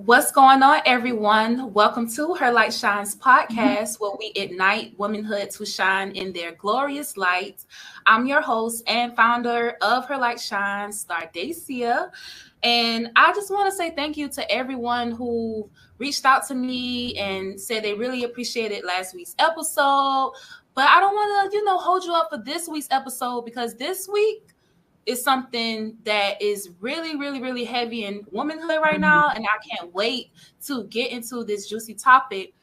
What's going on, everyone? Welcome to Her Light Shines podcast, where we ignite womanhood to shine in their glorious light. I'm your host and founder of Her Light Shines, Stardacia. And I just want to say thank you to everyone who reached out to me and said they really appreciated last week's episode. But I don't want to, hold you up for this week's episode because this week is something that is really, really, really heavy in womanhood right now. And I can't wait to get into this juicy topic.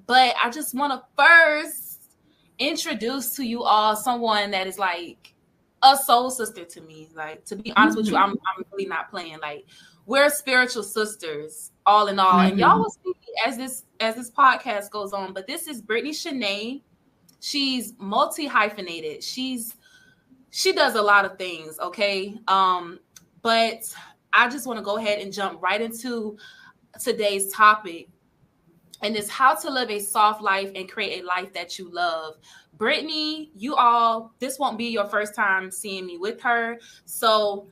But I just want to first introduce to you all someone that is like a soul sister to me. Like, to be honest with you, I'm really not playing. Like, we're spiritual sisters, all in all. And y'all will see as this podcast goes on. But this is Brittany Shanaé. She's multi-hyphenated. She does a lot of things, okay? But I just want to go ahead and jump right into today's topic. And it's how to live a soft life and create a life that you love. Brittany, this won't be your first time seeing me with her. So,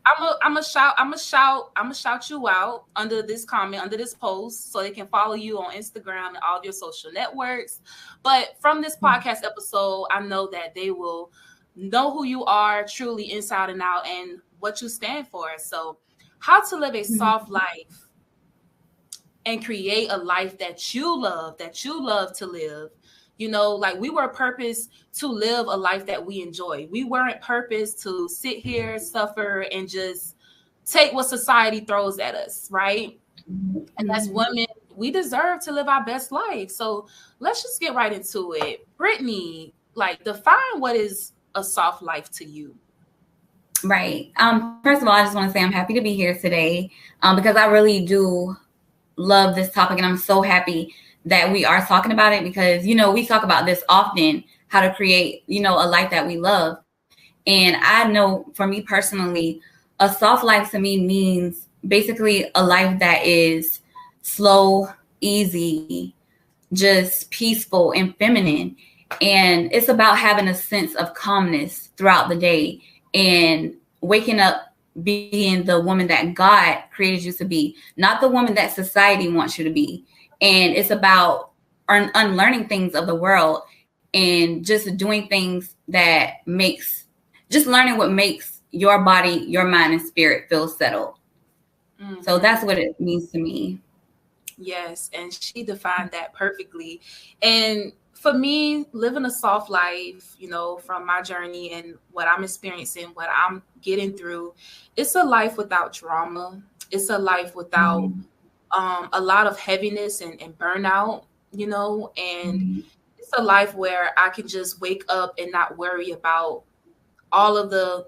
I'm gonna shout you out under this comment, under this post, so they can follow you on Instagram and all your social networks. But from this podcast episode, I know that they will know who you are truly inside and out and what you stand for. So, how to live a soft life and create a life that you love to live. Like, we were purposed to live a life that we enjoy. We weren't purposed to sit here, suffer, and just take what society throws at us, right? And as women, we deserve to live our best life. So let's just get right into it. Brittany, like, define what is a soft life to you. Right. First of all, I just want to say I'm happy to be here today because I really do love this topic, and I'm so happy that we are talking about it because, we talk about this often, how to create, a life that we love. And I know for me personally, a soft life to me means basically a life that is slow, easy, just peaceful and feminine. And it's about having a sense of calmness throughout the day and waking up being the woman that God created you to be, not the woman that society wants you to be. And it's about unlearning things of the world and just doing things that learning what makes your body, your mind, and spirit feel settled. So that's what it means to me. Yes, and she defined that perfectly. And for me, living a soft life, from my journey and what I'm experiencing, what I'm getting through, it's a life without drama. It's a life without a lot of heaviness and burnout, and it's a life where I can just wake up and not worry about all of the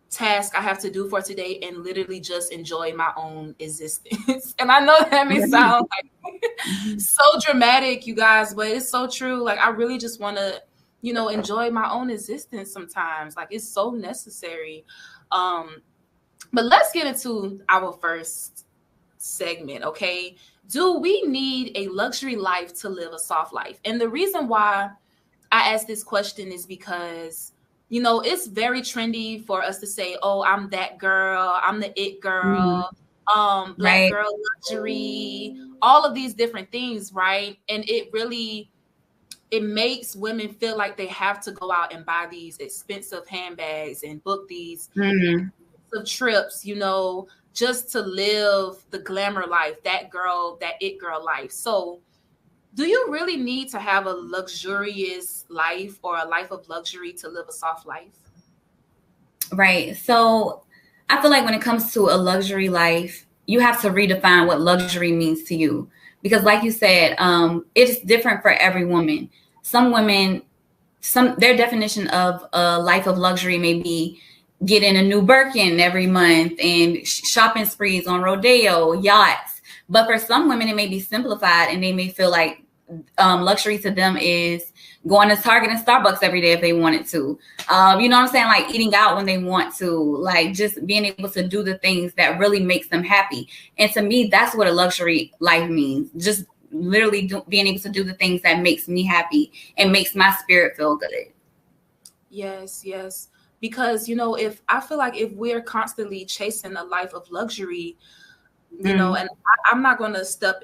tasks I have to do for today and literally just enjoy my own existence. And I know that may sound like so dramatic, you guys, but it's so true. Like, I really just want to, enjoy my own existence sometimes. Like, it's so necessary. But let's get into our first segment, okay? Do we need a luxury life to live a soft life? And the reason why I ask this question is because, it's very trendy for us to say, oh, I'm that girl, I'm the it girl, black girl luxury, all of these different things, right? And it makes women feel like they have to go out and buy these expensive handbags and book these trips, just to live the glamour life, that it girl life. So do you really need to have a luxurious life or a life of luxury to live a soft life? Right. So I feel like when it comes to a luxury life, you have to redefine what luxury means to you. Because like you said, it's different for every woman. Some women, their definition of a life of luxury may be getting a new Birkin every month and shopping sprees on rodeo, yachts. But for some women, it may be simplified and they may feel like luxury to them is going to Target and Starbucks every day if they wanted to. You know what I'm saying? Like eating out when they want to, like just being able to do the things that really makes them happy. And to me, that's what a luxury life means. Just literally being able to do the things that makes me happy and makes my spirit feel good. Yes, yes. Because, if I feel like if we're constantly chasing a life of luxury, you know, and I'm not going to step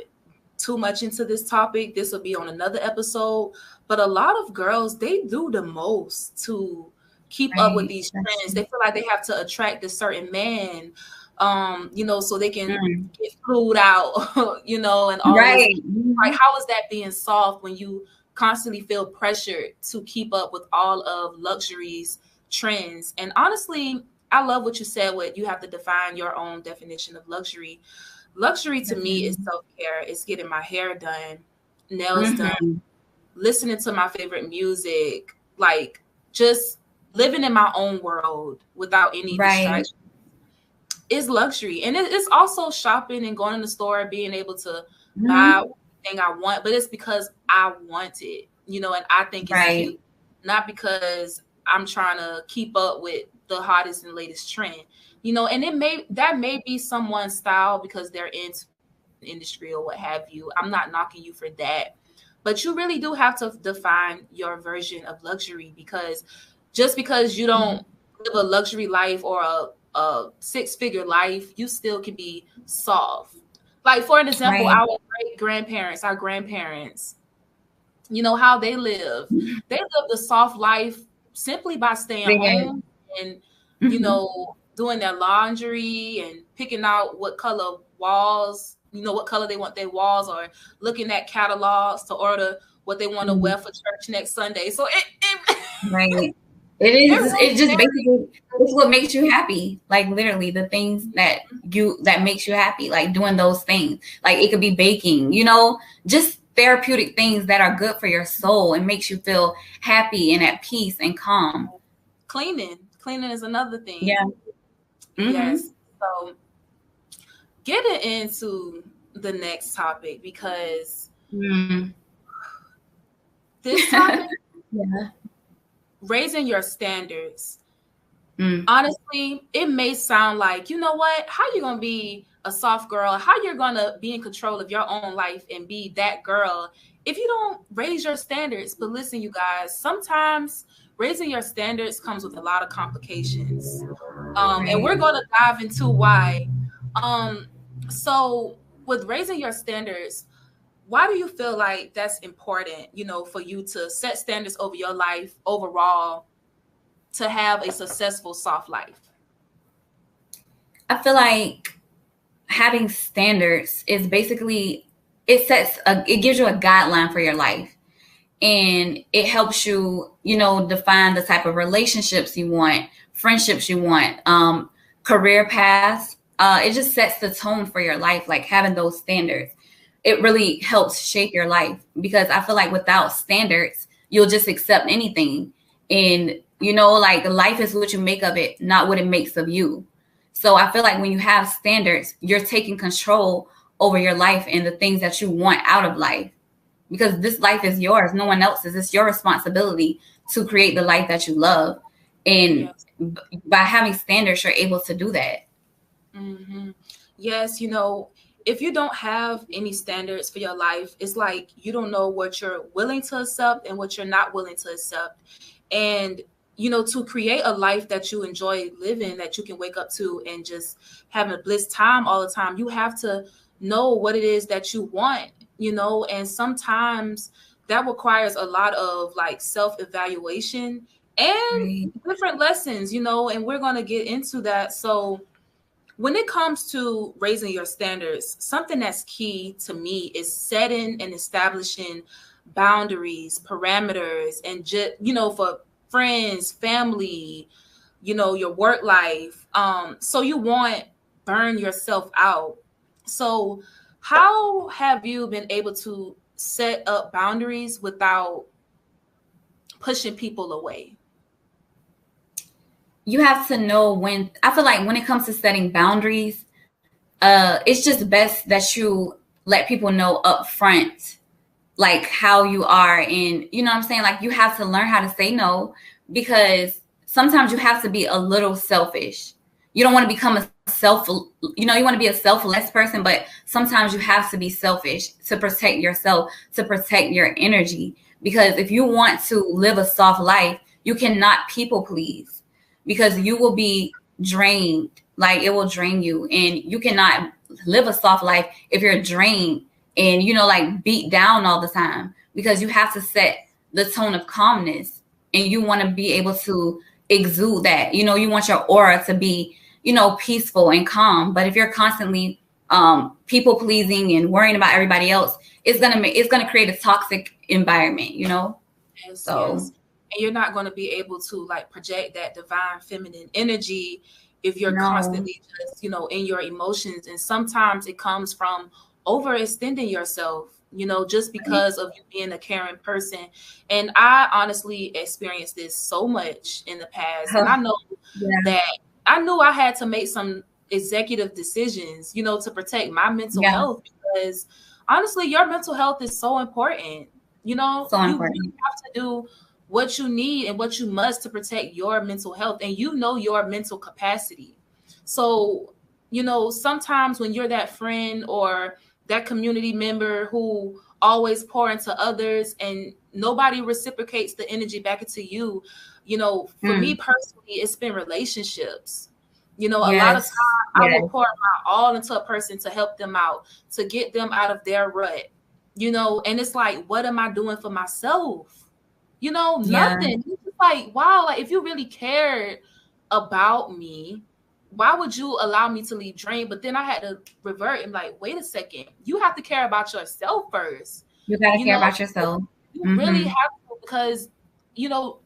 too much into this topic. This will be on another episode. But a lot of girls, they do the most to keep up with these trends. They feel like they have to attract a certain man, you know, so they can get flued out, you know, and all this. Like, how is that being soft when you constantly feel pressured to keep up with all of luxury's trends? And honestly, I love what you said with you have to define your own definition of luxury. Luxury to me is self-care. It's getting my hair done, nails done, listening to my favorite music, like just living in my own world without any distraction is luxury. And it's also shopping and going in the store, being able to buy anything I want, but it's because I want it, you know, and I think it's cute, not because I'm trying to keep up with the hottest and latest trend, you know. And that may be someone's style because they're into the industry or what have you. I'm not knocking you for that, but you really do have to define your version of luxury, because just because you don't live a luxury life or a six-figure life, you still can be soft. Like, for an example, our great-grandparents, our grandparents, you know, how they live. They live the soft life simply by staying home and, you know, doing their laundry and picking out what color walls, you know, what color they want their walls, or looking at catalogs to order what they want to wear for church next Sunday. So it just basically, it's what makes you happy. Like, literally the things that makes you happy, like doing those things. Like, it could be baking, you know, just therapeutic things that are good for your soul and makes you feel happy and at peace and calm. Cleaning is another thing. Yes. So getting into the next topic, because this topic, raising your standards. Honestly, it may sound like, you know what, how you gonna be a soft girl, how you're gonna be in control of your own life and be that girl if you don't raise your standards. But listen, you guys, sometimes raising your standards comes with a lot of complications, and we're going to dive into why. So with raising your standards, why do you feel like that's important, you know, for you to set standards over your life overall to have a successful soft life? I feel like having standards is basically, it gives you a guideline for your life, and it helps you, you know, define the type of relationships you want, friendships you want, career paths. It just sets the tone for your life. Like, having those standards, it really helps shape your life, because I feel like without standards, you'll just accept anything. And, you know, like, life is what you make of it, not what it makes of you. So I feel like when you have standards, you're taking control over your life and the things that you want out of life, because this life is yours, no one else's. It's your responsibility to create the life that you love. And by having standards, you're able to do that. Yes, you know, if you don't have any standards for your life, it's like you don't know what you're willing to accept and what you're not willing to accept. And, you know, to create a life that you enjoy living, that you can wake up to and just having a bliss time all the time, you have to know what it is that you want, you know. And sometimes that requires a lot of like self-evaluation and different lessons, you know, and we're going to get into that. So when it comes to raising your standards, something that's key to me is setting and establishing boundaries, parameters, and just, you know, for friends, family, you know, your work life. So you won't burn yourself out. So how have you been able to set up boundaries without pushing people away? You have to know when. I feel like when it comes to setting boundaries, it's just best that you let people know up front, like, how you are. And, you know what I'm saying? Like, you have to learn how to say no, because sometimes you have to be a little selfish. You don't want to become you want to be a selfless person, but sometimes you have to be selfish to protect yourself, to protect your energy. Because if you want to live a soft life, you cannot people please, because you will be drained. Like, it will drain you, and you cannot live a soft life if you're drained and, you know, like beat down all the time, because you have to set the tone of calmness and you want to be able to exude that. You know, you want your aura to be, you know, peaceful and calm. But if you're constantly people pleasing and worrying about everybody else, it's gonna create a toxic environment, you know. Yes, so yes. And you're not going to be able to like project that divine feminine energy if you're constantly just, you know, in your emotions. And sometimes it comes from overextending yourself, you know, just because of you being a caring person. And I honestly experienced this so much in the past. And I know that I knew I had to make some executive decisions, you know, to protect my mental health, because honestly, your mental health is so important. You know, you have to do what you need and what you must to protect your mental health, and you know your mental capacity. So, you know, sometimes when you're that friend or that community member who always pour into others and nobody reciprocates the energy back into you, you know, for me personally, it's been relationships. You know, a lot of times I will pour my all into a person to help them out, to get them out of their rut, you know, and it's like, what am I doing for myself? You know, nothing. It's like, wow, like if you really cared about me, why would you allow me to leave drained? But then I had to revert and like, wait a second, you have to care about yourself first. You gotta care about yourself. You really have to, because, you know,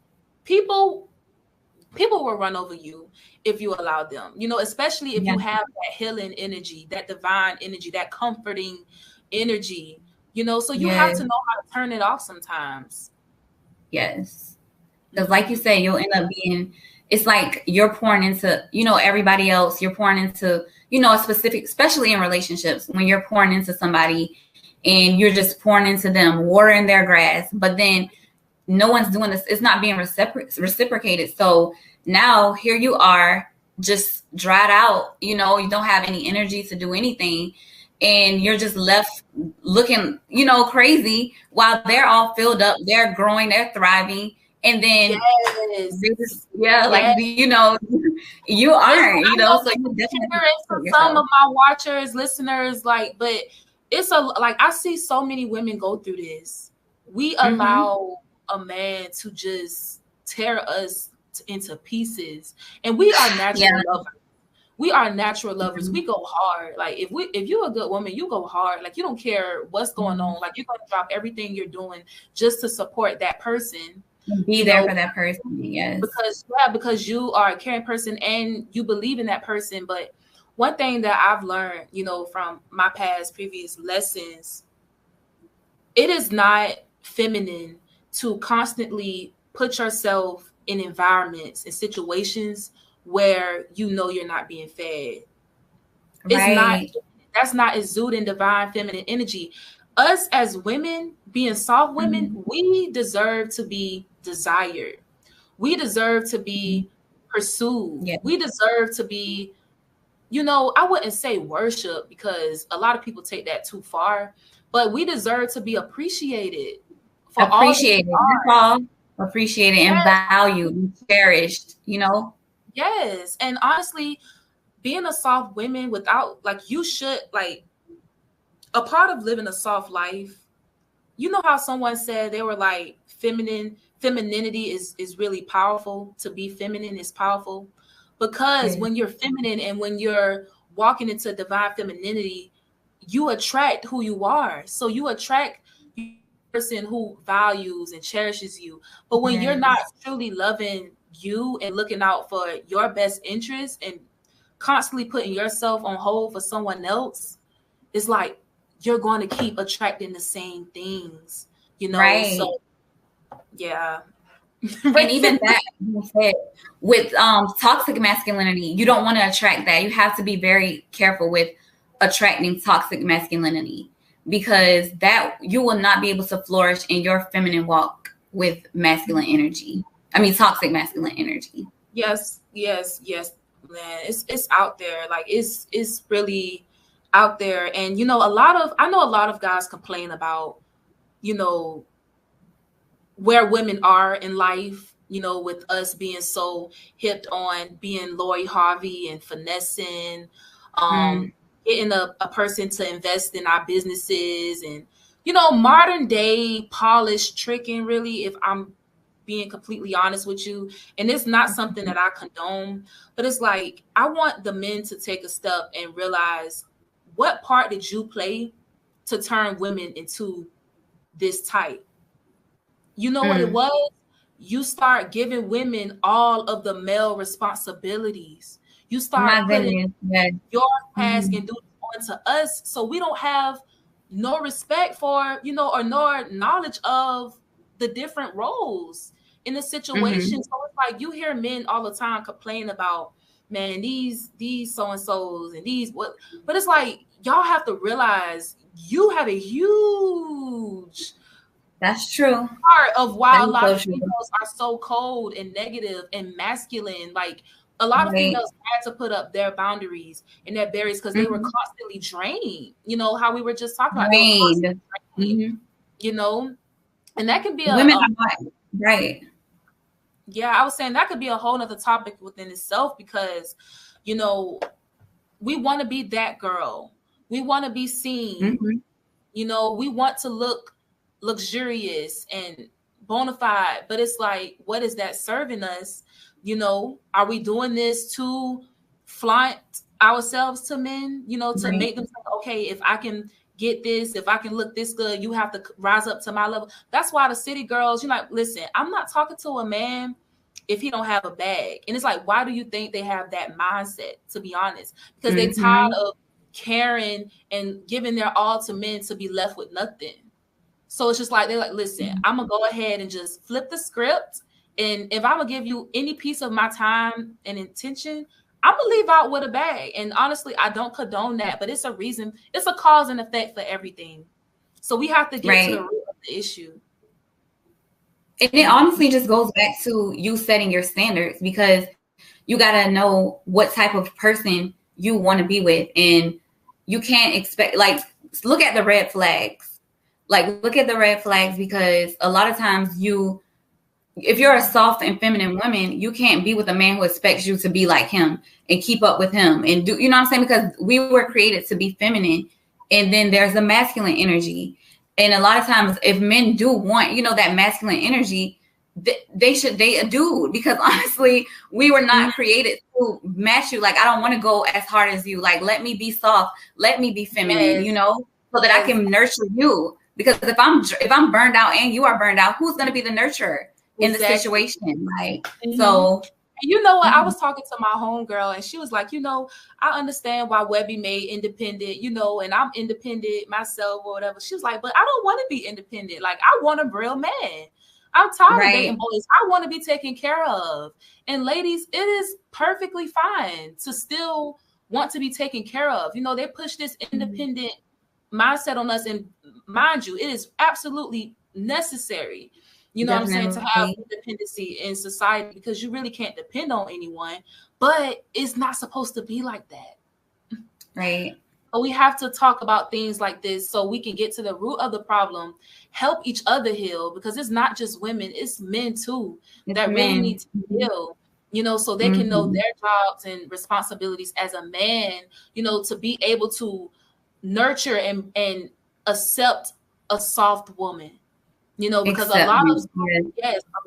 people will run over you if you allow them, you know, especially if you have that healing energy, that divine energy, that comforting energy, you know, so you have to know how to turn it off sometimes. Yes. Because like you say, you'll end up being, it's like you're pouring into, you know, everybody else. You're pouring into, you know, a specific, especially in relationships, when you're pouring into somebody and you're just pouring into them, watering their grass, but then no one's doing this. It's not being reciprocated. So now here you are, just dried out, you know, you don't have any energy to do anything. And you're just left looking, you know, crazy while they're all filled up, they're growing, they're thriving. And then, like, you know, you aren't, you know, so you definitely some of my watchers, listeners, like, but it's like, I see so many women go through this. We allow a man to just tear us into pieces, and we are natural lovers. We are natural lovers. We go hard. Like if you're a good woman, you go hard. Like you don't care what's going on. Like you're going to drop everything you're doing just to support that person. Be there for that person. Yes. Because you are a caring person and you believe in that person. But one thing that I've learned, you know, from my previous lessons, it is not feminine to constantly put yourself in environments and situations where you know you're not being fed. That's not exuding divine feminine energy. Us as women, being soft women, we deserve to be desired. We deserve to be pursued. We deserve to be, you know, I wouldn't say worship, because a lot of people take that too far, but we deserve to be appreciated for appreciated and valued and cherished, you know. Yes. And honestly, being a soft woman without, like, you should, like, a part of living a soft life, you know how someone said, they were like, femininity is really powerful. To be feminine is powerful, because when you're feminine and when you're walking into divine femininity, you attract who you are. So you attract a person who values and cherishes you. But when you're not truly loving you and looking out for your best interest and constantly putting yourself on hold for someone else, it's like you're going to keep attracting the same things, you know. So and even that with toxic masculinity, you don't want to attract that. You have to be very careful with attracting toxic masculinity, because that you will not be able to flourish in your feminine walk with masculine energy. I mean, toxic masculine energy. Yes, man. It's out there. Like it's really out there. And you know, I know a lot of guys complain about, you know, where women are in life, you know, with us being so hipped on being Lori Harvey and finessing, getting a person to invest in our businesses and, you know, modern day polished tricking, really, if I'm being completely honest with you. And it's not something that I condone, but it's like, I want the men to take a step and realize, what part did you play to turn women into this type? You know what it was? You start giving women all of the male responsibilities. You My start putting goodness. Yes. your task and duty onto us, so we don't have no respect for, you know, or nor knowledge of the different roles in the situation. So it's like, you hear men all the time complain about, man, these so and so's and these what, but it's like, y'all have to realize you have a huge That's true. part of why a That is lot so of true. females are so cold and negative and masculine. Like, a lot of Right. females had to put up their boundaries and their barriers because they were constantly drained. You know, how we were just talking about, they were constantly drained, you know, and that can be Women are not right. yeah, I was saying that could be a whole nother topic within itself, because, you know, we want to be that girl. We want to be seen. You know, we want to look luxurious and bona fide, but it's like, what is that serving us? You know, are we doing this to flaunt ourselves to men, you know, to make them think, okay, if I can get this, if I can look this good, you have to rise up to my level. That's why the city girls, you're like, listen, I'm not talking to a man if he don't have a bag. And it's like, why do you think they have that mindset, to be honest? Because they tired of caring and giving their all to men to be left with nothing. So it's just like, they're like, listen, I'm gonna go ahead and just flip the script, and if I'm gonna give you any piece of my time and intention, I'm gonna leave out with a bag. And honestly, I don't condone that, but it's a reason, it's a cause and effect for everything. So we have to get to the root of the issue. And it honestly just goes back to you setting your standards, because you got to know what type of person you want to be with. And you can't expect, like, look at the red flags. Like, look at the red flags, because a lot of times if you're a soft and feminine woman, you can't be with a man who expects you to be like him and keep up with him and do, you know what I'm saying? Because we were created to be feminine, and then there's a masculine energy. And a lot of times, if men do want, you know, that masculine energy, they should date a dude, because honestly, we were not created to match you. Like, I don't want to go as hard as you. Like, let me be soft, let me be feminine, you know, so that I can nurture you. Because if I'm burned out and you are burned out, who's going to be the nurturer in the situation? Like, so. And you know what? I was talking to my homegirl, and she was like, you know, I understand why Webby made independent, you know, and I'm independent myself or whatever. She was like, but I don't want to be independent. Like, I want a real man. I'm tired of dating boys. I want to be taken care of. And ladies, it is perfectly fine to still want to be taken care of. You know, they push this independent mindset on us. And mind you, it is absolutely necessary, you know what I'm saying, to have independency in society, because you really can't depend on anyone. But it's not supposed to be like that. Right. But we have to talk about things like this so we can get to the root of the problem, help each other heal, because it's not just women, it's men too that really need to heal, you know, so they can know their jobs and responsibilities as a man, you know, to be able to nurture and accept a soft woman, you know, because a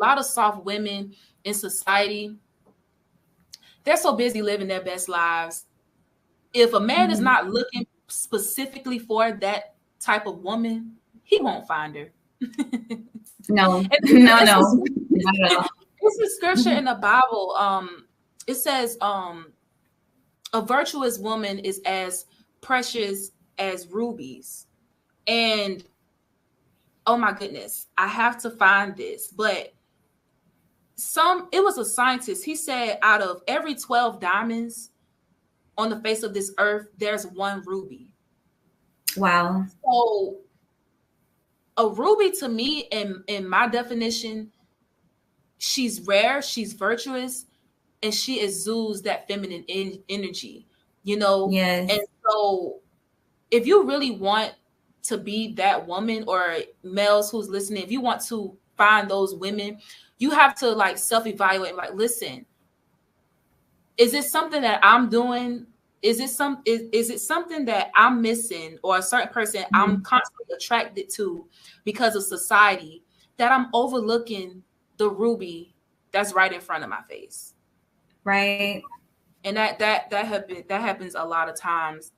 lot of soft women in society, they're so busy living their best lives. If a man is not looking specifically for that type of woman, he won't find her. No. It's a scripture in the Bible. It says, a virtuous woman is as precious as rubies. And oh my goodness, I have to find this, but it was a scientist. He said out of every 12 diamonds on the face of this earth, there's one ruby. Wow. So a ruby, to me, in my definition, she's rare, she's virtuous, and she exudes that feminine energy, you know? Yes. And so if you really want to be that woman, or males who's listening, if you want to find those women, you have to like self-evaluate, like, listen, is it something that I'm doing Is it something that I'm missing, or a certain person I'm constantly attracted to because of society, that I'm overlooking the ruby that's right in front of my face? Right. And that happens a lot of times.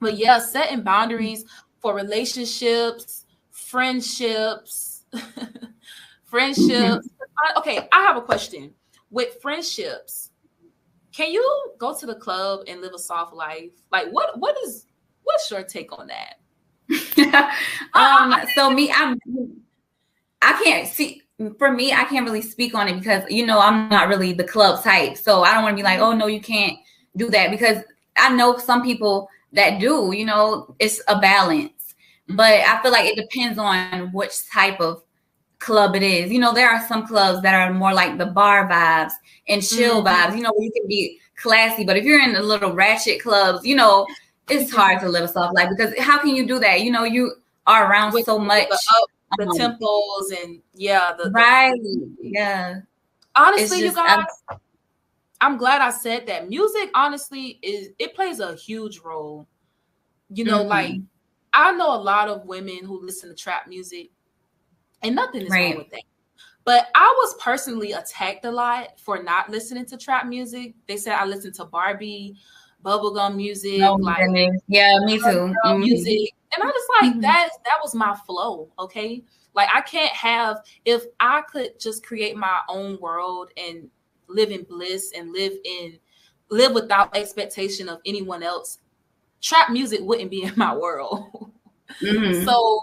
But yeah, setting boundaries for relationships, friendships, friendships. Okay, I have a question. With friendships, can you go to the club and live a soft life? Like, what's your take on that? So I can't see, for me, I can't really speak on it because, I'm not really the club type. So I don't want to be like, oh no, you can't do that, because I know some people that do, it's a balance. But I feel like it depends on which type of club it is. There are some clubs that are more like the bar vibes and chill vibes, where you can be classy. But if you're in the little ratchet clubs, it's hard to live a soft life, because how can you do that? You are around With so much. the temples and Right. Yeah. It's Honestly, you just, guys, I'm glad I said that. Music, honestly, it plays a huge role. Like, I know a lot of women who listen to trap music, and nothing is wrong with that. But I was personally attacked a lot for not listening to trap music. They said I listened to Barbie, bubblegum music, like yeah, me too. Music. And I was like, that was my flow. Okay. Like, I can't have, if I could just create my own world and live in bliss and live without expectation of anyone else, trap music wouldn't be in my world. So,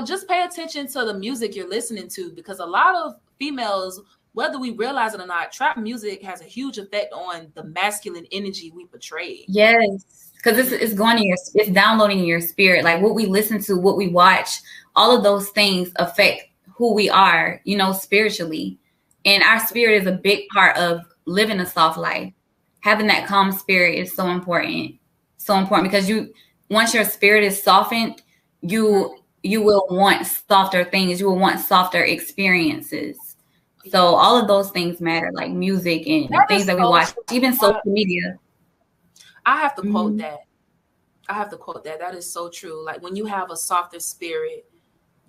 just pay attention to the music you're listening to, because a lot of females, whether we realize it or not, trap music has a huge effect on the masculine energy we portray. Yes, because it's going to it's downloading your spirit. Like, what we listen to, what we watch, all of those things affect who we are, spiritually. And our spirit is a big part of living a soft life. Having that calm spirit is so important. So important, because once your spirit is softened, you will want softer things. You will want softer experiences. So all of those things matter, like music and things that we watch, even social media. I have to quote that. That is so true. Like, when you have a softer spirit,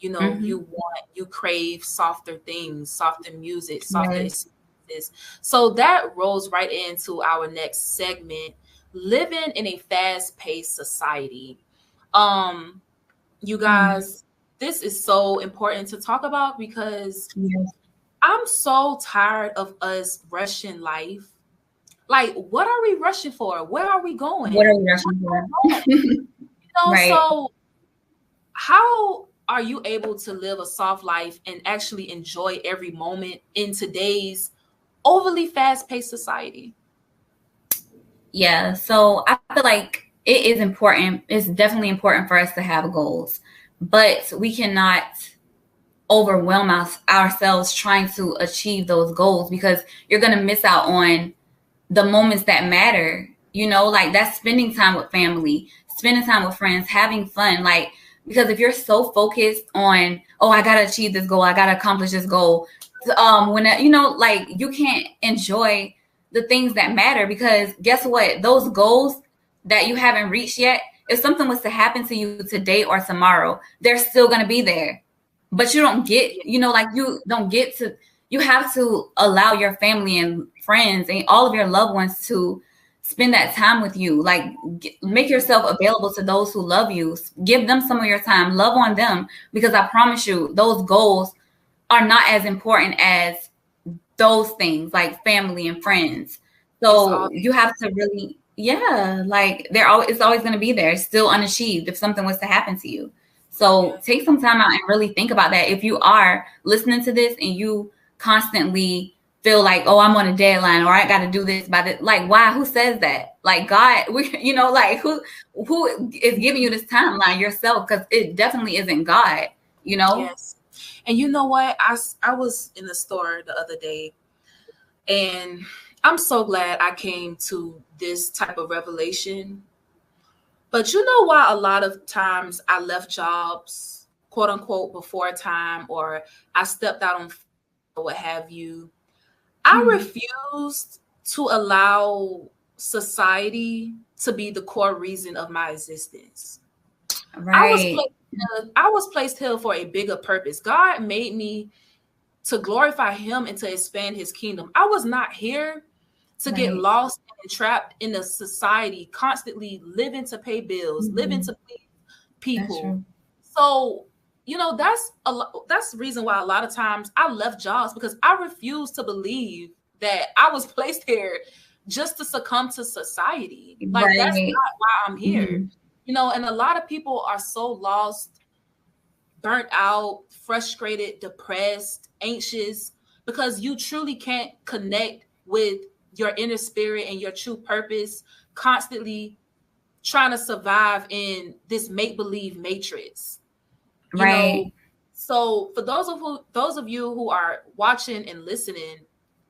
you crave softer things, softer music, softer experiences. So that rolls right into our next segment: living in a fast-paced society. You guys, this is so important to talk about, because I'm so tired of us rushing life. Like, what are we rushing for? Where are we going? What are we rushing for? Right. So how are you able to live a soft life and actually enjoy every moment in today's overly fast-paced society? Yeah, so I feel like it is important. It's definitely important for us to have goals, but we cannot overwhelm ourselves trying to achieve those goals, because you're going to miss out on the moments that matter. Like, that's spending time with family, spending time with friends, having fun. Like, because if you're so focused on, oh, I got to achieve this goal, I got to accomplish this goal, when like, you can't enjoy the things that matter, because guess what? Those goals that you haven't reached yet, if something was to happen to you today or tomorrow, they're still going to be there. But you don't get, like, you don't get to, you have to allow your family and friends and all of your loved ones to spend that time with you. Like, make yourself available to those who love you. Give them some of your time. Love on them, because I promise you, those goals are not as important as those things, like family and friends. So you have to really, like, it's always going to be there. It's still unachieved if something was to happen to you. So take some time out and really think about that. If you are listening to this and you constantly feel like, oh, I'm on a deadline, or I got to do this by this, like, why? Who says that? Like, God, like, who is giving you this timeline? Yourself, because it definitely isn't God. Yes. And you know what? I was in the store the other day, and I'm so glad I came to this type of revelation. But you know why a lot of times I left jobs, quote unquote, before time, or I stepped out on what have you? I refused to allow society to be the core reason of my existence. Right. I was placed here for a bigger purpose. God made me to glorify him and to expand his kingdom. I was not here to get lost and trapped in a society, constantly living to pay bills, living to please people. So, you know, that's the reason why a lot of times I left jobs, because I refuse to believe that I was placed here just to succumb to society. Like, that's not why I'm here. You know, and a lot of people are so lost, burnt out, frustrated, depressed, anxious, because you truly can't connect with your inner spirit and your true purpose, constantly trying to survive in this make-believe matrix. You know, so for those of you who are watching and listening,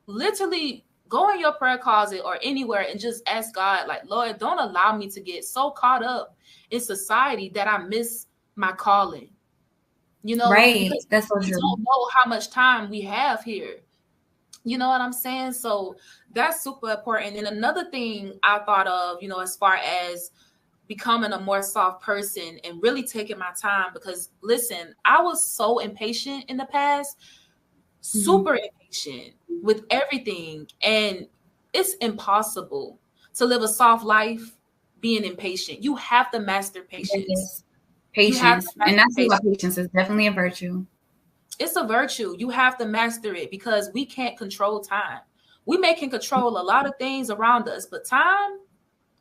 literally go in your prayer closet or anywhere and just ask God, like, Lord, don't allow me to get so caught up in society that I miss my calling. You know, because that's so we true. don't know how much time we have here. You know what I'm saying? So that's super important. And another thing I thought of, you know, as far as becoming a more soft person and really taking my time, because listen, I was so impatient in the past, super impatient with everything. And it's impossible to live a soft life being impatient. You have to master patience. Patience. And that's why patience is definitely a virtue. It's a virtue. You have to master it, because we can't control time. We can control a lot of things around us, but time,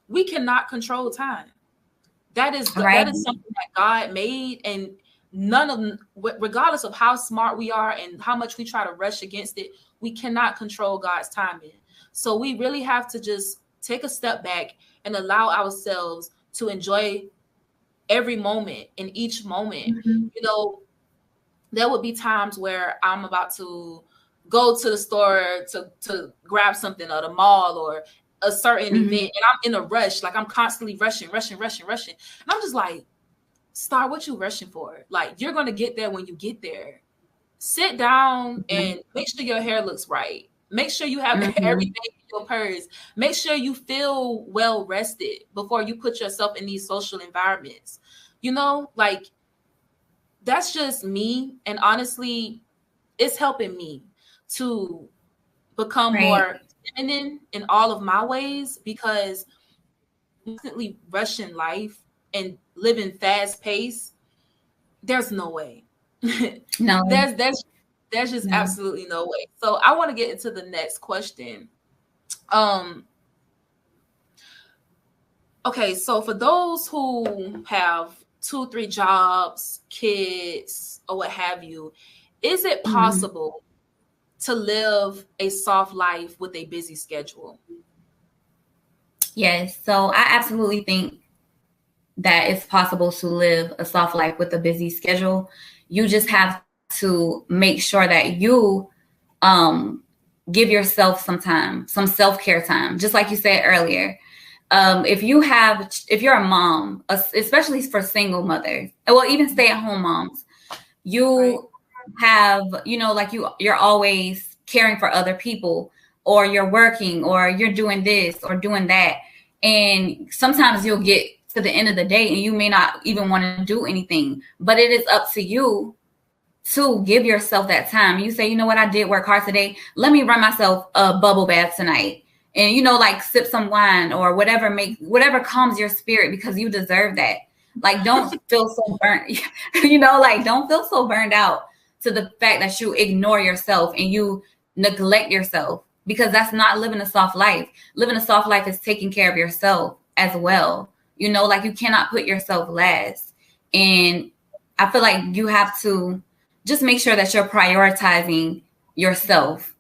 we cannot control time. That is something that God made, and regardless of how smart we are and how much we try to rush against it, we cannot control God's timing. So we really have to just take a step back and allow ourselves to enjoy every moment, in each moment. You know, there would be times where I'm about to go to the store to grab something, or the mall, or a certain event, and I'm in a rush. Like, I'm constantly rushing. And I'm just like, Star, what you rushing for? Like, you're going to get there when you get there. Sit down and make sure your hair looks right. Make sure you have everything in your purse. Make sure you feel well rested before you put yourself in these social environments. You know, like, that's just me. And honestly, it's helping me to become more feminine in all of my ways, because constantly rushing life and living fast pace, there's no way. No. There's just absolutely no way. So I want to get into the next question. Okay, so for those who have 2-3 jobs, kids, or what have you, is it possible to live a soft life with a busy schedule? Yes. So I absolutely think that it's possible to live a soft life with a busy schedule. You just have to make sure that you give yourself some time, some self-care time, just like you said earlier. If you're a mom, especially for single mothers, well, even stay-at-home moms, you have, you know, like you're always caring for other people, or you're working, or you're doing this or doing that. And sometimes you'll get to the end of the day and you may not even want to do anything, but it is up to you to give yourself that time. You say, you know what, I did work hard today. Let me run myself a bubble bath tonight. And, you know, like sip some wine or whatever calms your spirit, because you deserve that. Like, don't feel so burnt, you know, like, don't feel so burned out to the fact that you ignore yourself and you neglect yourself, because that's not living a soft life. Living a soft life is taking care of yourself as well. You know, like, you cannot put yourself last. And I feel like you have to just make sure that you're prioritizing yourself.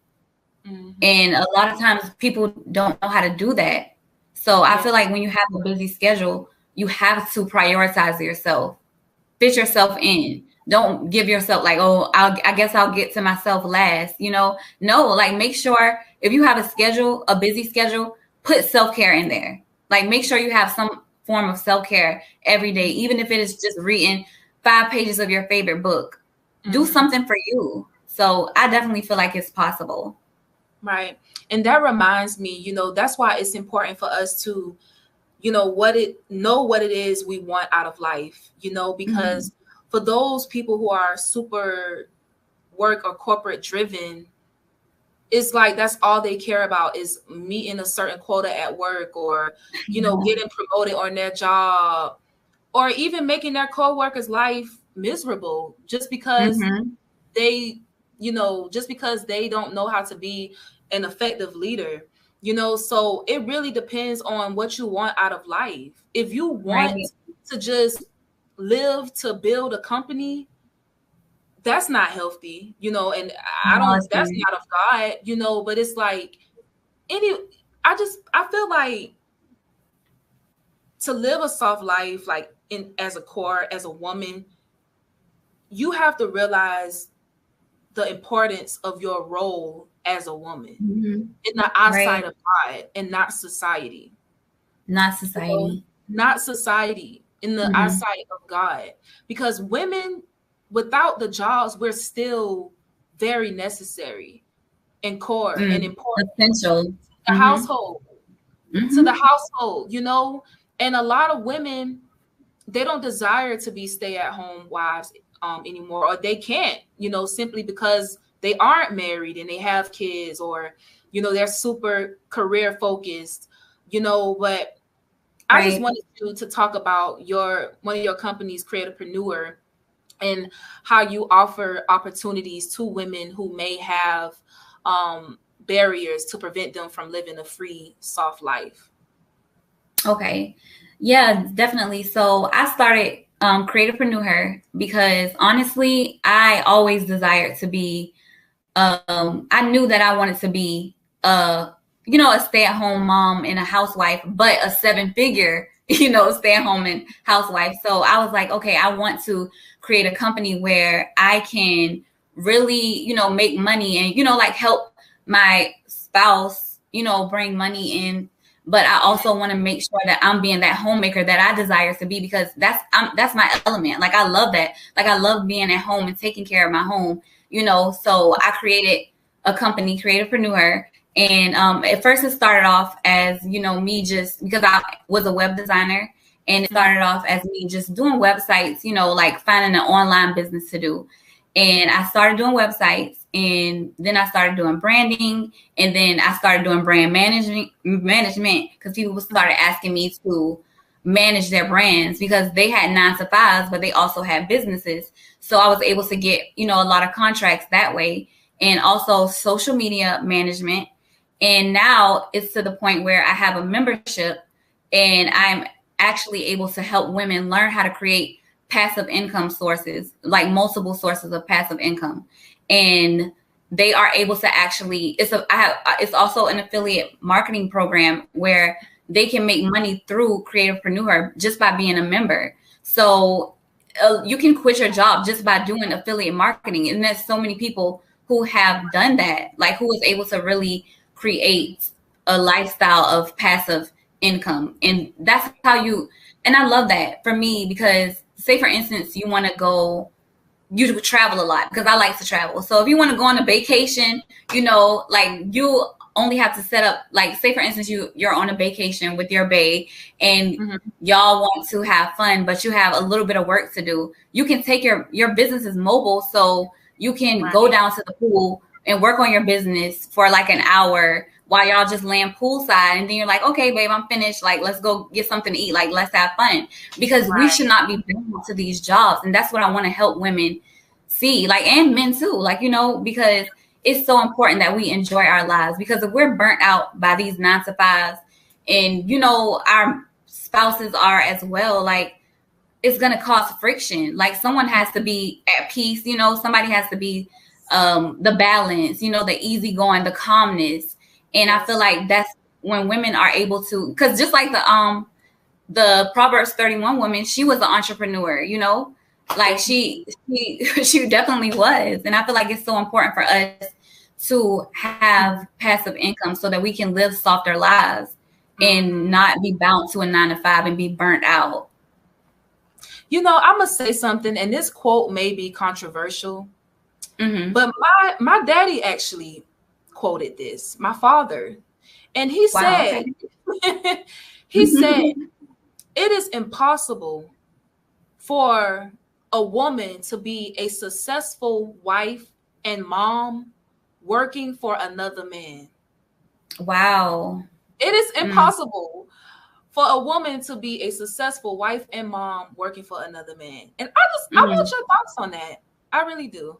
And a lot of times people don't know how to do that. So I feel like when you have a busy schedule, you have to prioritize yourself, fit yourself in. Don't give yourself like, oh, I guess I'll get to myself last, you know? No, like, make sure if you have a busy schedule, put self-care in there. Like, make sure you have some form of self-care every day, even if it is just reading 5 pages of your favorite book. Do something for you. So I definitely feel like it's possible. Right. And that reminds me, you know, that's why it's important for us to what it is we want out of life, because for those people who are super work or corporate driven, it's like that's all they care about is meeting a certain quota at work, or getting promoted on their job, or even making their coworkers' life miserable just because they don't know how to be an effective leader. So it really depends on what you want out of life. If you Right. want to just live to build a company, that's not healthy, and I No, don't, it's that's not. not of God, but it's like any, I feel like to live a soft life, like as a core, as a woman, you have to realize the importance of your role as a woman in the eyesight Right. of God and not society. Not You know, society. not society, in the eyesight of God. Because women, without the jobs, we're still very necessary and core and important Essential. to the household, Mm-hmm. and a lot of women, they don't desire to be stay-at-home wives anymore, or they can't, simply because they aren't married and they have kids, or they're super career focused, but I just Right. wanted to talk about one of your companies, Creatorpreneur, and how you offer opportunities to women who may have barriers to prevent them from living a free, soft life. Okay. Yeah, definitely. So I started Creatorpreneur because honestly, I always desired to be I knew that I wanted to be a stay-at-home mom and a housewife, but a seven-figure, stay-at-home and housewife. So I was like, okay, I want to create a company where I can really, make money and, like help my spouse, bring money in. But I also want to make sure that I'm being that homemaker that I desire to be, because that's my element. Like I love that. Like I love being at home and taking care of my home. So I created a company, Creatorpreneur. And at first it started off as, me just because I was a web designer, and it started off as me just doing websites, like finding an online business to do. And I started doing websites, and then I started doing branding, and then I started doing brand management because people started asking me to manage their brands because they had 9 to 5s, but they also had businesses. So I was able to get, a lot of contracts that way, and also social media management. And now it's to the point where I have a membership, and I'm actually able to help women learn how to create passive income sources, like multiple sources of passive income. And they are able to actually, it's also an affiliate marketing program where they can make money through Creatorpreneur just by being a member. So you can quit your job just by doing affiliate marketing. And there's so many people who have done that, like who was able to really create a lifestyle of passive income. And that's how and I love that for me, because say for instance, you travel a lot, because I like to travel. So if you want to go on a vacation, like you only have to set up, like say for instance, you're on a vacation with your bae, and y'all want to have fun, but you have a little bit of work to do. You can take your business is mobile, so you can go down to the pool and work on your business for like an hour while y'all just laying poolside, and then you're like, okay, babe, I'm finished. Like, let's go get something to eat. Like, let's have fun, because we should not be bound to these jobs. And that's what I want to help women see, like, and men too, like, because it's so important that we enjoy our lives, because if we're burnt out by these 9 to 5s, and our spouses are as well, like it's going to cause friction. Like someone has to be at peace, somebody has to be the balance, the easygoing, the calmness. And I feel like that's when women are able to, because just like the Proverbs 31 woman, she was an entrepreneur, like she definitely was. And I feel like it's so important for us to have passive income so that we can live softer lives and not be bound to a 9 to 5 and be burnt out. I'm gonna say something, and this quote may be controversial, but my daddy actually quoted this, my father, and he said, He said, it is impossible for a woman to be a successful wife and mom working for another man. Wow. It is impossible for a woman to be a successful wife and mom working for another man. And I want your thoughts on that. I really do.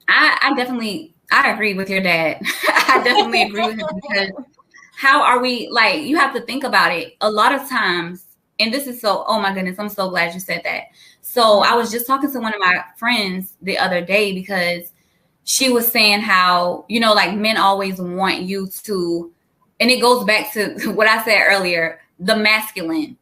I definitely, I agree with your dad. I definitely agree with him, because how are we, like, you have to think about it. A lot of times, and this is so, oh my goodness, I'm so glad you said that. So I was just talking to one of my friends the other day, because she was saying how, you know, like, men always want you to, and it goes back to what I said earlier, the masculine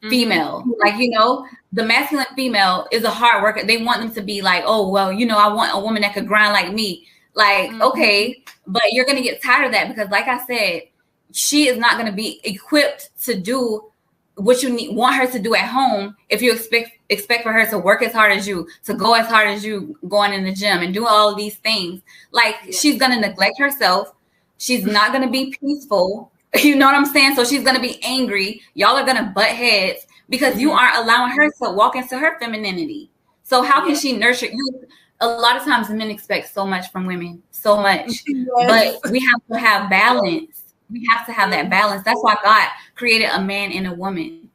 female. Like, you know, the masculine female is a hard worker. They want them to be like, oh, well, you know, I want a woman that could grind like me. Like, okay, but you're going to get tired of that, because like I said, she is not going to be equipped to do what you want her to do at home if you expect for her to work as hard as you, to go as hard as you going in the gym and do all of these things. Like, she's going to neglect herself. She's not going to be peaceful. You know what I'm saying? So she's going to be angry. Y'all are going to butt heads because you aren't allowing her to walk into her femininity. So how can she nurture you? A lot of times men expect so much from women, so much, but we have to have balance. We have to have that balance. That's why God created a man and a woman,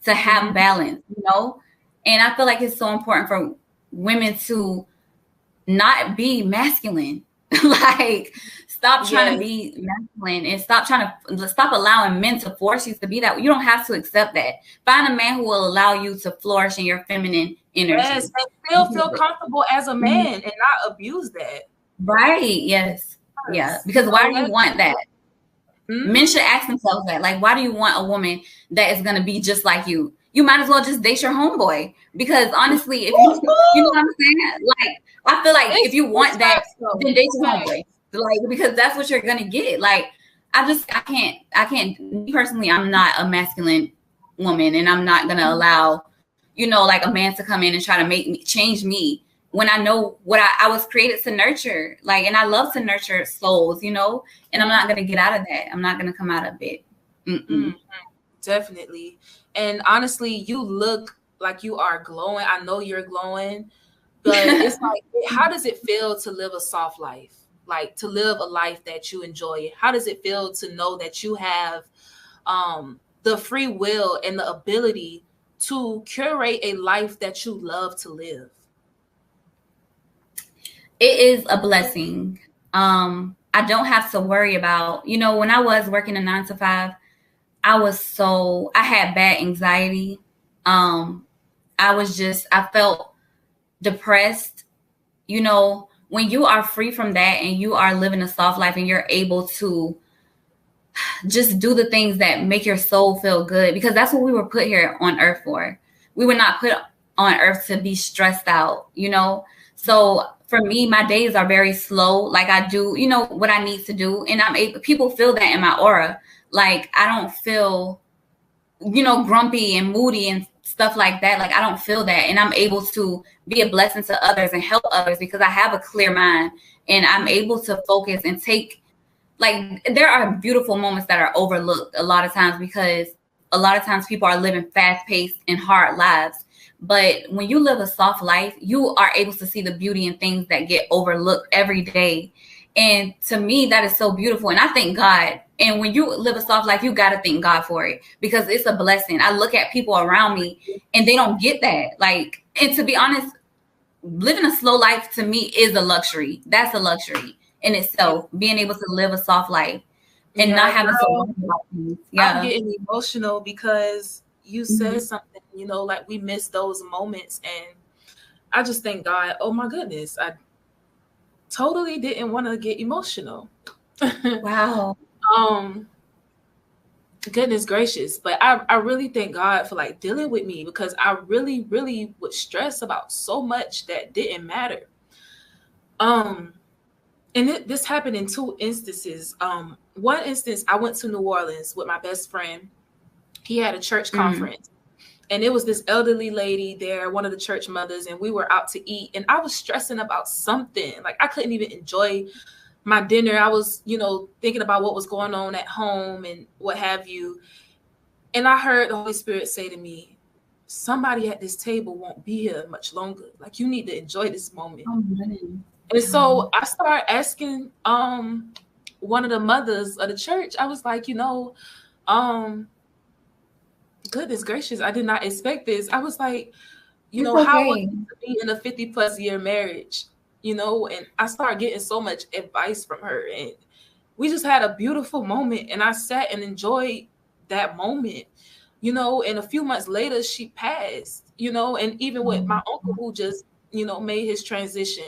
to have balance, you know? And I feel like it's so important for women to not be masculine. Like, stop trying to be masculine, and stop allowing men to force you to be that. You don't have to accept that. Find a man who will allow you to flourish in your feminine energy. Yes, and still feel comfortable as a man and not abuse that. Right. Yes. Yeah. Because why do you want that? Men should ask themselves that. Like, why do you want a woman that is going to be just like you? You might as well just date your homeboy. Because honestly, if you know what I'm saying? Like, I feel like if you want that, then date your homeboy. Like, because that's what you're going to get. Like, I can't, me personally, I'm not a masculine woman, and I'm not going to allow, you know, like, a man to come in and try to change me, when I know what I was created to nurture. Like, and I love to nurture souls, you know, and I'm not going to get out of that. I'm not going to come out of it. Definitely. And honestly, you look like you are glowing. I know you're glowing, but it's like, how does it feel to live a soft life? Like, to live a life that you enjoy? How does it feel to know that you have the free will and the ability to curate a life that you love to live? It is a blessing. I don't have to worry about, you know, when I was working a 9 to 5, I had bad anxiety. I felt depressed. You know, when you are free from that and you are living a soft life and you're able to just do the things that make your soul feel good, because that's what we were put here on earth for. We were not put on earth to be stressed out, you know? So for me, my days are very slow. Like, I do, you know, what I need to do. And people feel that in my aura. Like, I don't feel, you know, grumpy and moody and stuff like that. Like, I don't feel that. And I'm able to be a blessing to others and help others because I have a clear mind, and I'm able to focus and take, like, there are beautiful moments that are overlooked a lot of times, because a lot of times people are living fast-paced and hard lives. But when you live a soft life, you are able to see the beauty in things that get overlooked every day. And to me, that is so beautiful. And I thank God. And when you live a soft life, you got to thank God for it, because it's a blessing. I look at people around me and they don't get that. Like, and to be honest, living a slow life to me is a luxury. That's a luxury in itself, being able to live a soft life and not having to worry about things. I'm getting emotional because you said something, you know, like, we miss those moments. And I just thank God. Oh my goodness. I totally didn't want to get emotional. Wow. Goodness gracious. But I really thank God for, like, dealing with me, because I really, really would stress about so much that didn't matter. And this happened in 2 instances. One instance, I went to New Orleans with my best friend. He had a church conference, and it was this elderly lady there, one of the church mothers, and we were out to eat, and I was stressing about something. Like, I couldn't even enjoy my dinner. I was, thinking about what was going on at home and what have you. And I heard the Holy Spirit say to me, somebody at this table won't be here much longer. Like, you need to enjoy this moment. Oh, and so I started asking one of the mothers of the church. I was like, goodness gracious, I did not expect this. I was like, it's how was okay. it to be in a 50+ year marriage? And I started getting so much advice from her, and we just had a beautiful moment, and I sat and enjoyed that moment, and a few months later she passed, and even with my uncle who just, made his transition,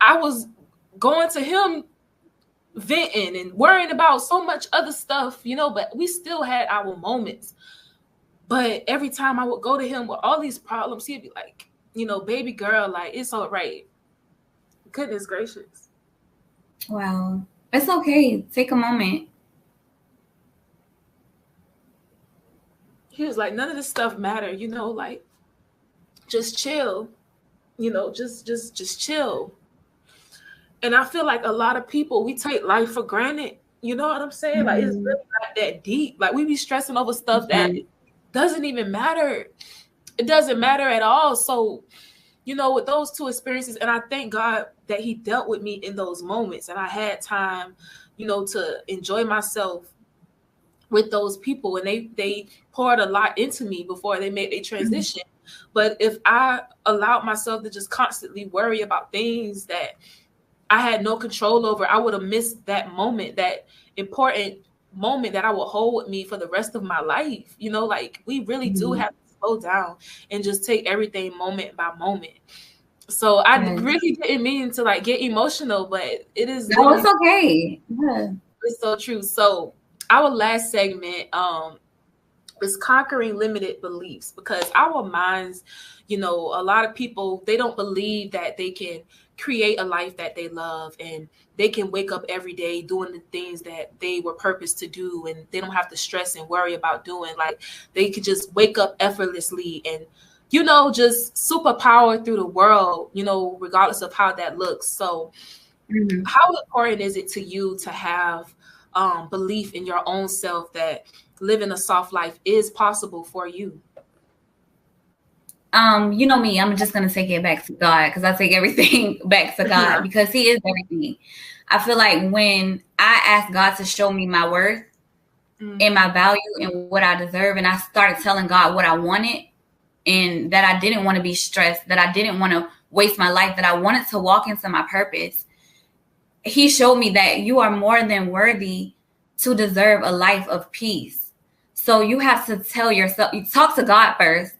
I was going to him venting and worrying about so much other stuff, but we still had our moments. But every time I would go to him with all these problems, he'd be like, baby girl, like, it's all right. Goodness gracious. Wow. It's okay. Take a moment. He was like, none of this stuff matter, like, just chill, just chill. And I feel like a lot of people, we take life for granted. You know what I'm saying? Mm-hmm. Like, it's really not that deep. Like, we be stressing over stuff that doesn't even matter. It doesn't matter at all. So, with those two experiences, and I thank God that he dealt with me in those moments, and I had time, to enjoy myself with those people, and they poured a lot into me before they made their transition. But if I allowed myself to just constantly worry about things that I had no control over, I would have missed that moment, that important moment that I will hold with me for the rest of my life. Like, we really do have to slow down and just take everything moment by moment. So I really didn't mean to like get emotional, but it is. No, it's okay. Yeah. It's so true. So our last segment is conquering limited beliefs, because our minds, a lot of people, they don't believe that they can create a life that they love, and they can wake up every day doing the things that they were purposed to do, and they don't have to stress and worry about doing. Like, they could just wake up effortlessly and just superpower through the world, regardless of how that looks. So how important is it to you to have belief in your own self that living a soft life is possible for you? You know me, I'm just going to take it back to God, because I take everything back to God because he is everything. I feel like when I asked God to show me my worth and my value and what I deserve, and I started telling God what I wanted, and that I didn't want to be stressed, that I didn't want to waste my life, that I wanted to walk into my purpose, he showed me that you are more than worthy to deserve a life of peace. So you have to tell yourself, you talk to God first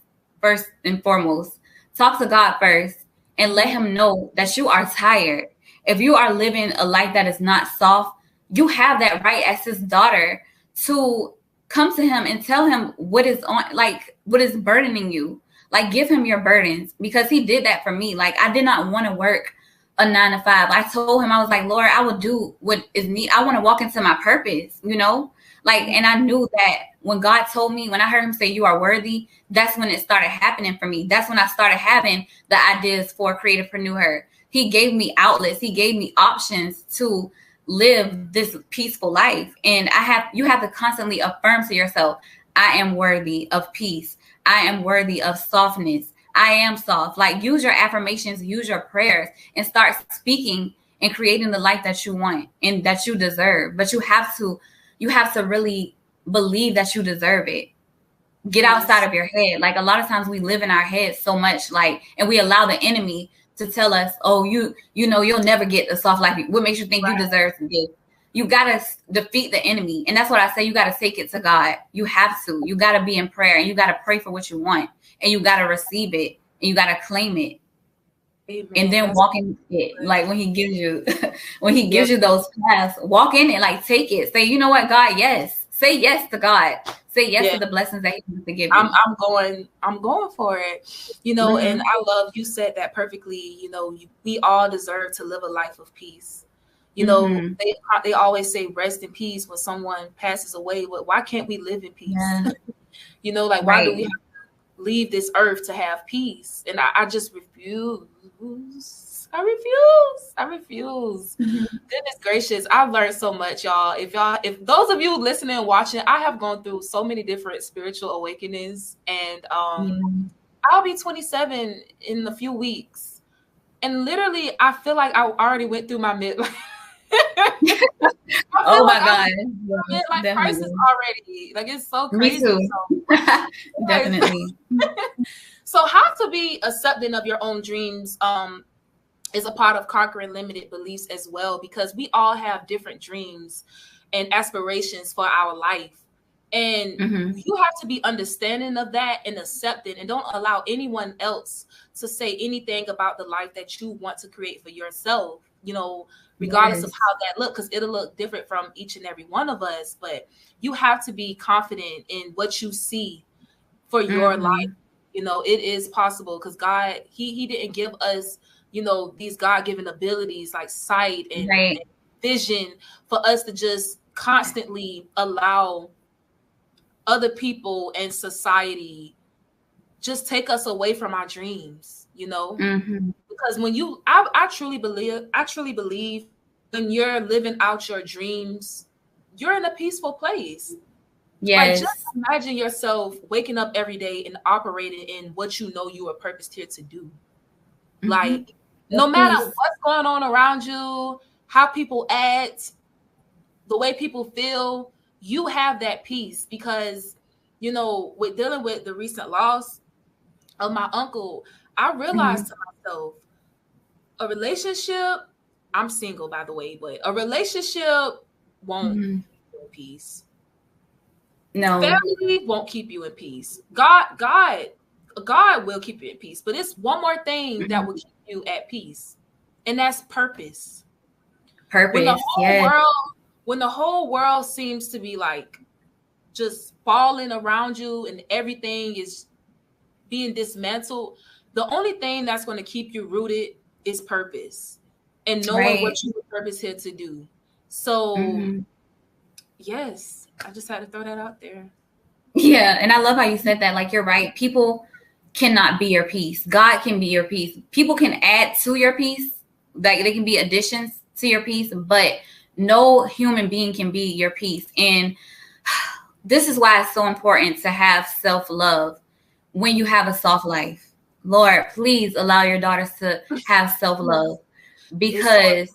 and foremost. Talk to God first and let him know that you are tired. If you are living a life that is not soft, you have that right as his daughter to come to him and tell him what is burdening you. Like, give him your burdens, because he did that for me. Like, I did not want to work a 9 to 5. I told him, I was like, Lord, I will do what is needed. I want to walk into my purpose, and I knew that when God told me, when I heard him say you are worthy, that's when it started happening for me. That's when I started having the ideas for Creativepreneur Her. He gave me outlets. He gave me options to live this peaceful life. And you have to constantly affirm to yourself, I am worthy of peace. I am worthy of softness. I am soft. Like, use your affirmations, use your prayers, and start speaking and creating the life that you want and that you deserve. But you have to really believe that you deserve it. Get outside of your head. Like, a lot of times we live in our heads so much, and we allow the enemy to tell us, oh, you'll never get a soft life. What makes you think you deserve to get? You got to defeat the enemy. And that's what I say. You got to take it to God. You have to. You got to be in prayer, and you got to pray for what you want, and you got to receive it, and you got to claim it. Amen. And then walk in it. Like, when he gives you, you those paths, walk in it, like, take it. Say, you know what, God, yes. Say yes to God. Say yes to the blessings that he wants to give you. I'm going for it. And I love, you said that perfectly. We all deserve to live a life of peace. They always say rest in peace when someone passes away. But why can't we live in peace? Yeah. Why do we have to leave this earth to have peace? And I just refuse. I refuse. Goodness gracious. I've learned so much, y'all. If those of you listening and watching, I have gone through so many different spiritual awakenings, and I'll be 27 in a few weeks. And literally, I feel like I already went through my midlife. Oh my God. Midlife crisis already. Like, it's so crazy. Me too. So, definitely. So how to be accepting of your own dreams is a part of conquering limited beliefs as well, because we all have different dreams and aspirations for our life. And you have to be understanding of that and accepting, and don't allow anyone else to say anything about the life that you want to create for yourself, you know, regardless of how that look, because it'll look different from each and every one of us. But you have to be confident in what you see for your life. You know, it is possible, because God, he didn't give us, you know, these God-given abilities like sight and vision for us to just constantly allow other people and society just take us away from our dreams, you know. Because when you I truly believe when you're living out your dreams, you're in a peaceful place. Yes. Like, just imagine yourself waking up every day and operating in what you know you are purposed here to do. Like, no matter what's going on around you, how people act, the way people feel, you have that peace. Because, you know, with dealing with the recent loss of my uncle, I realized to myself, a relationship, I'm single, by the way, but a relationship won't keep you in peace. No. Family won't keep you in peace. God will keep you in peace. But it's one more thing that will keep you at peace, and that's purpose. When the whole world seems to be like just falling around you and everything is being dismantled, the only thing that's going to keep you rooted is purpose and knowing what you were purpose here to do. So yes, I just had to throw that out there. Yeah, and I love how you said that. Like, you're right. People cannot be your peace. God can be your peace. People can add to your peace. Like, they can be additions to your peace, but no human being can be your peace. And this is why it's so important to have self-love when you have a soft life. Lord, please allow your daughters to have self-love, because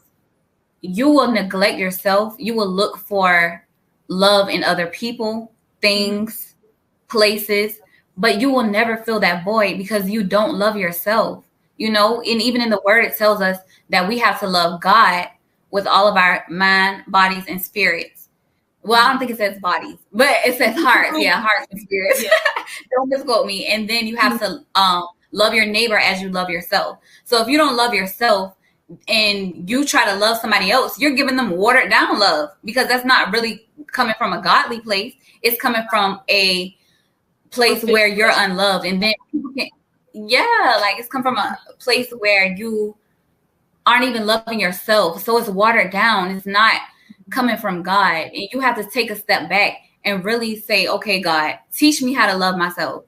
you will neglect yourself. You will look for love in other people, things, places, but you will never fill that void because you don't love yourself, you know. And even in the word, it tells us that we have to love God with all of our mind, bodies, and spirits. Well, I don't think it says bodies, but it says hearts. Yeah, hearts and spirits. Don't misquote me. And then you have to love your neighbor as you love yourself. So if you don't love yourself and you try to love somebody else, you're giving them watered down love, because that's not really coming from a godly place. It's coming from a place where you're unloved. And then people can, like, it's come from a place where you aren't even loving yourself. So it's watered down. It's not coming from God. And you have to take a step back and really say, okay, God, teach me how to love myself.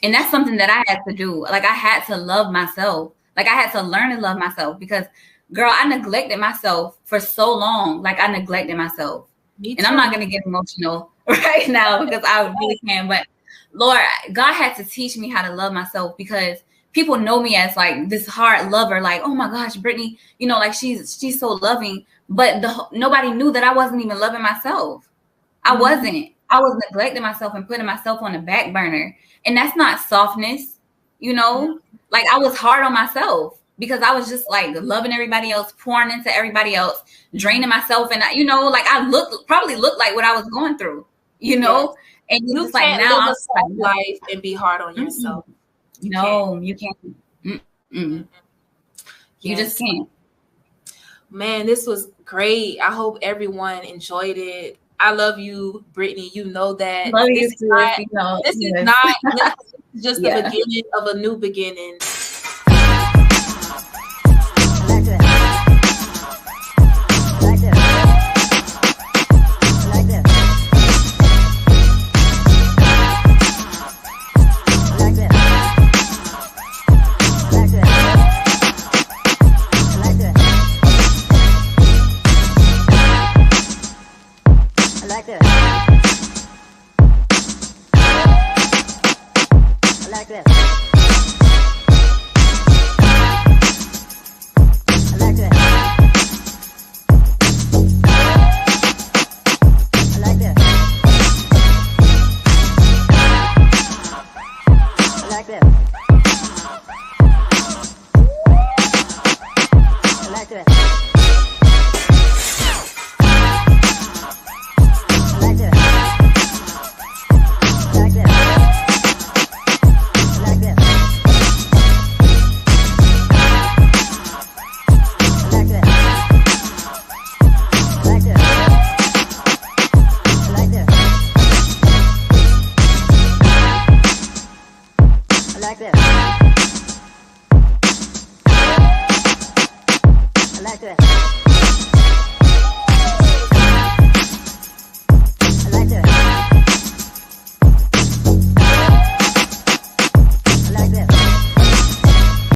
And that's something that I had to do. Like, I had to love myself. Like, I had to learn to love myself, because, girl, I neglected myself for so long. Like, I neglected myself. And I'm not going to get emotional right now, because I really can. But Lord, God had to teach me how to love myself, because people know me as like this hard lover. Like, oh my gosh, Brittany, you know, like she's so loving. But nobody knew that I wasn't even loving myself. I wasn't. I was neglecting myself and putting myself on the back burner. And that's not softness, you know. Like, I was hard on myself because I was just like loving everybody else, pouring into everybody else, draining myself. And, you know, like, I probably looked like what I was going through, you know. And you just can't like, now live I'm a soft life and be hard on yourself. You can't. You just can't. Man, this was great. I hope everyone enjoyed it. I love you, Brittany. You know that. This is not just the beginning of a new beginning. success.